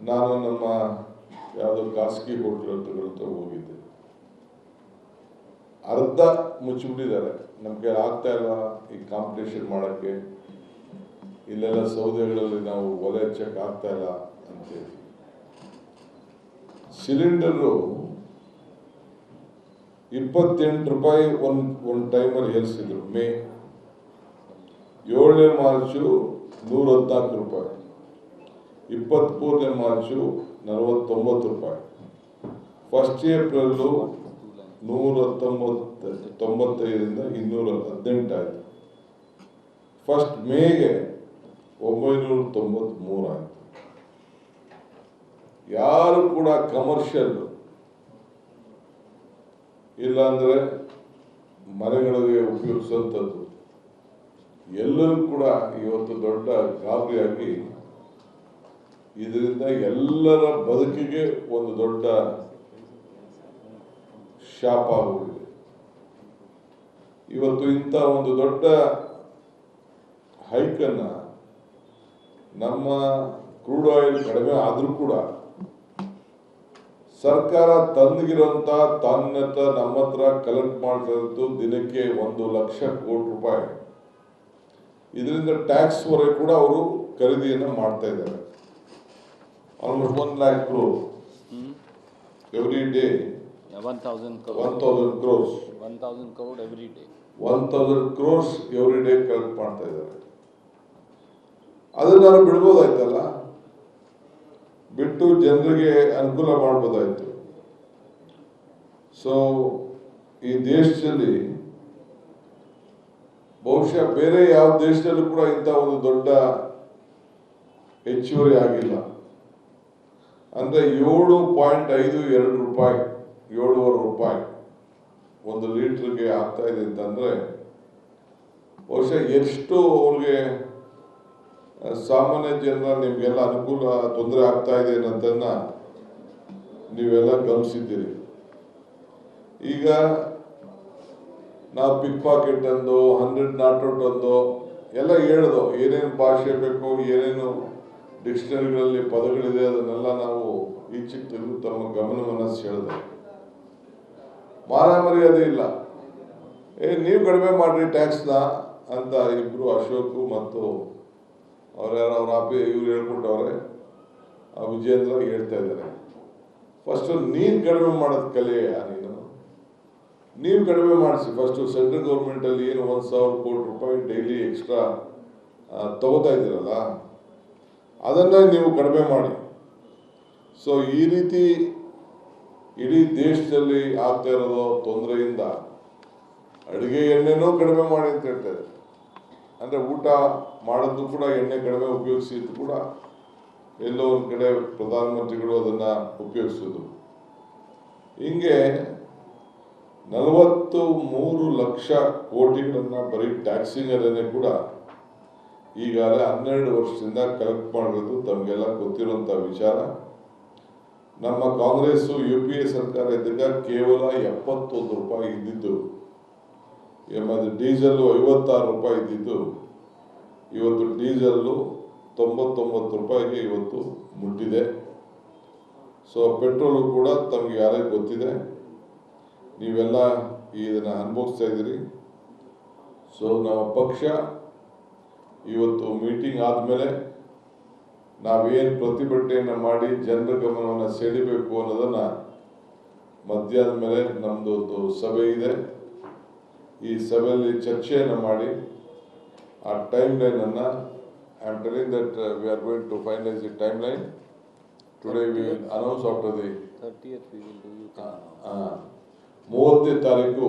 ನಾನು ನಮ್ಮ ಯಾವುದೋ ಖಾಸಗಿ ಹೋಟೆಲ್ ಹೋಗಿದ್ದೆ. ಅರ್ಧ ಮುಚ್ಚಿಬಿಟ್ಟಿದ್ದಾರೆ. ನಮಗೆ ಆಗ್ತಾ ಇಲ್ಲ ಈ ಕಾಂಪಿಟೇಷನ್ ಮಾಡೋಕ್ಕೆ. ಇಲ್ಲೆಲ್ಲ ಸೌದೆಗಳಲ್ಲಿ ನಾವು ಒಲೆ ಹಚ್ಚಕ್ಕೆ ಆಗ್ತಾ ಇಲ್ಲ ಅಂತೇಳಿ ಸಿಲಿಂಡರು 28 ರೂಪಾಯಿ ಒಂದು ಟೈಮಲ್ಲಿ ಏರಿಸಿದ್ರು. ಮೇ 7ನೇ ಮಾರ್ಚು 114 ರೂಪಾಯಿ, 24ನೇ ಮಾರ್ಚು 49 ರೂಪಾಯಿ, 1 ಏಪ್ರಿಲ್ಲು 195ರಿಂದ 218 ಆಯಿತು. 1 ಮೇಗೆ 993 ಆಯಿತು. ಯಾರು ಕೂಡ ಕಮರ್ಷಿಯಲ್ ಇಲ್ಲಾಂದರೆ ಮನೆಗಳಿಗೆ ಉಪಯೋಗಿಸುವಂಥದ್ದು ಎಲ್ಲರೂ ಕೂಡ ಇವತ್ತು ದೊಡ್ಡ ಗಾಬರಿಯಾಗಿ ಇದರಿಂದ ಎಲ್ಲರ ಬದುಕಿಗೆ ಒಂದು ದೊಡ್ಡ ಶಾಪ ಆಗೋಗಿದೆ. ಇವತ್ತು ಇಂಥ ಒಂದು ದೊಡ್ಡ ಹೈಕನ್ನು ನಮ್ಮ ಕ್ರೂಡ್ ಆಯಿಲ್ ಕಡಿಮೆ ಆದರೂ ಕೂಡ ಸರ್ಕಾರ ತಂದಿಗಿರುವಂಥ ನಮ್ಮ ಹತ್ರ ಕಲೆಕ್ಟ್ ಮಾಡ್ತಿರೋದು ದಿನಕ್ಕೆ 1 ಲಕ್ಷ ಕೋಟಿ ರೂಪಾಯಿ. ಇದರಿಂದ ಟ್ಯಾಕ್ಸ್ ವರೆಗೆ ಕೂಡ ಅವರು ಖರೀದಿಯನ್ನು ಮಾಡ್ತಾ ಇದ್ದಾರೆ. Almost 1 lakh crore every day. 1,000 crores. 1,000 crore every day. 1,000 crores every day collect ಮಾಡ್ತಾ ಇದ್ದಾರೆ. ಅದನ್ನ ಬಿಡ್ಬೋದಾಯ್ತಲ್ಲ, ಬಿಟ್ಟು ಜನರಿಗೆ ಅನುಕೂಲ ಮಾಡ್ಬೋದಾಯ್ತು. ಸೊ ಈ ದೇಶದಲ್ಲಿ ಬಹುಶಃ ಬೇರೆ ಯಾವ ದೇಶದಲ್ಲೂ ಕೂಡ ಇಂಥ ಒಂದು ದೊಡ್ಡ ಹೆಚ್ಚುವರಿ ಆಗಿಲ್ಲ. ಅಂದ್ರೆ 7.52 ರೂಪಾಯಿ, 7.5 ರೂಪಾಯಿ 1 ಲೀಟರ್ಗೆ ಆಗ್ತಾ ಇದೆ ಅಂತಂದ್ರೆ ಬಹುಶಃ ಎಷ್ಟು ಅವ್ರಿಗೆ ಸಾಮಾನ್ಯ ಜನರ ನಿಮ್ಗೆಲ್ಲ ಅನುಕೂಲ ತೊಂದರೆ ಆಗ್ತಾ ಇದೆ ಅನ್ನೋದನ್ನ ನೀವೆಲ್ಲ ಗಮನಿಸಿದ್ದೀರಿ. ಈಗ ನಾವು ಪಿಕ್ ಪಾಕೆಟ್ ಅಂದು 100 ನಾಟ್ ಔಟ್ ಅಂದು ಎಲ್ಲ ಹೇಳ್ದು, ಏನೇನು ಭಾಷೆ ಬೇಕು, ಏನೇನು ಡಿಕ್ಷನರಿಗಳಲ್ಲಿ ಪದಗಳಿದೆ ಅದನ್ನೆಲ್ಲ ನಾವು ಈಚೆಗೆ ತೆಗೆದು ತಮ್ಮ ಗಮನವನ್ನು ಸೆಳೆದ. ಮಾನಮರ್ಯಾದೆ ಇಲ್ಲ. ನೀವು ಕಡಿಮೆ ಮಾಡ್ರಿ ಟ್ಯಾಕ್ಸ್ನ ಅಂತ ಇಬ್ರು ಅಶೋಕ್ ಮತ್ತು ಅವ್ರ ಇವ್ರು ಹೇಳ್ಕೊಟ್ಟವ್ರೆ, ವಿಜೇಂದ್ರ ಹೇಳ್ತಾ ಇದ್ದಾರೆ. ಫಸ್ಟ್ ನೀನು ಕಡಿಮೆ ಮಾಡೋದು ಕಲಿಯ, ನೀವು ಕಡಿಮೆ ಮಾಡಿಸಿ. ಫಸ್ಟು ಸೆಂಟ್ರಲ್ ಗೌರ್ಮೆಂಟಲ್ಲಿ ಏನು 1,000 ಕೋಟಿ ರೂಪಾಯಿ ಡೈಲಿ ಎಕ್ಸ್ಟ್ರಾ ತಗೋತಾ ಇದ್ದೀರಲ್ಲ, ಅದನ್ನು ನೀವು ಕಡಿಮೆ ಮಾಡಿ. ಸೊ ಈ ರೀತಿ ಇಡೀ ದೇಶದಲ್ಲಿ ಆಗ್ತಾ ಇರೋದು ತೊಂದರೆಯಿಂದ ಅಡುಗೆ ಎಣ್ಣೆನೂ ಕಡಿಮೆ ಮಾಡಿ ಅಂತ ಹೇಳ್ತಾರೆ. ಅಂದರೆ ಊಟ ಮಾಡೋದು ಕೂಡ ಎಣ್ಣೆ ಕಡಿಮೆ ಉಪಯೋಗಿಸಿದ್ದು ಕೂಡ ಎಲ್ಲೋ ಒಂದು ಕಡೆ ಪ್ರಧಾನಮಂತ್ರಿಗಳು ಅದನ್ನು ಉಪಯೋಗಿಸೋದು. ಹಿಂಗೆ 43 ಲಕ್ಷ ಕೋಟಿಗಳನ್ನು ಬರೀ ಟ್ಯಾಕ್ಸಿಂಗಲ್ಲೇ ಕೂಡ ಈಗಾಗಲೇ 12 ವರ್ಷದಿಂದ ಕಲೆಕ್ಟ್ ಮಾಡಿರೋದು ತಮಗೆಲ್ಲ ಗೊತ್ತಿರುವಂಥ ವಿಚಾರ. ನಮ್ಮ ಕಾಂಗ್ರೆಸ್ಸು UPA ಸರ್ಕಾರ ಇದ್ದಾಗ ಕೇವಲ 71 ರೂಪಾಯಿ ಇದ್ದಿದ್ದು, ಮತ್ತು ಡೀಸೆಲ್ಲು 56 ರೂಪಾಯಿ ಇದ್ದಿದ್ದು, ಇವತ್ತು ಡೀಸೆಲ್ಲು 99 ರೂಪಾಯಿಗೆ ಇವತ್ತು ಮುಟ್ಟಿದೆ. ಸೊ ಪೆಟ್ರೋಲು ಕೂಡ ತಮಗೆ ಯಾರಿಗೆ ಗೊತ್ತಿದೆ, ನೀವೆಲ್ಲ ಇದನ್ನು ಅನುಭವಿಸ್ತಾ ಇದ್ದೀರಿ. ಸೊ ನಮ್ಮ ಪಕ್ಷ ಇವತ್ತು ಮೀಟಿಂಗ್ ಆದಮೇಲೆ ನಾವೇನು ಪ್ರತಿಭಟನೆಯನ್ನು ಮಾಡಿ ಜನರ ಗಮನವನ್ನು ಸೆಳೀಬೇಕು ಅನ್ನೋದನ್ನು ಮಧ್ಯಾಹ್ನದ ಮೇಲೆ ನಮ್ಮದು ಒಂದು ಸಭೆ ಇದೆ. ಈ ಸಭೆಯಲ್ಲಿ ಚರ್ಚೆಯನ್ನು ಮಾಡಿ ಆ ಟೈಮ್ ಲೈನನ್ನು I am telling that we are going to finalize the timeline today. We will announce after the 30th we will do you 30ನೇ ತಾರೀಕು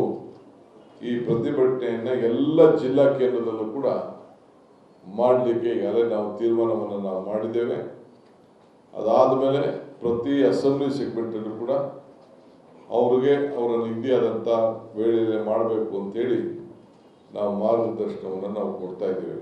ಈ ಪ್ರತಿಭಟನೆಯನ್ನು ಎಲ್ಲ ಜಿಲ್ಲಾ ಕೇಂದ್ರದಲ್ಲೂ ಕೂಡ ಮಾಡಲಿಕ್ಕೆ ಈಗಾಗಲೇ ನಾವು ತೀರ್ಮಾನವನ್ನು ನಾವು ಮಾಡಿದ್ದೇವೆ. ಅದಾದ ಮೇಲೆ ಪ್ರತಿ ಅಸೆಂಬ್ಲಿ ಸೆಗ್ಮೆಂಟಲ್ಲೂ ಕೂಡ ಅವರಿಗೆ ಅವರ ನಿಗದಿಯಾದಂಥ ವೇಳೆಯಲ್ಲಿ ಮಾಡಬೇಕು ಅಂತೇಳಿ ನಾವು ಮಾರ್ಗದರ್ಶನವನ್ನು ನಾವು ಕೊಡ್ತಾ ಇದ್ದೇವೆ.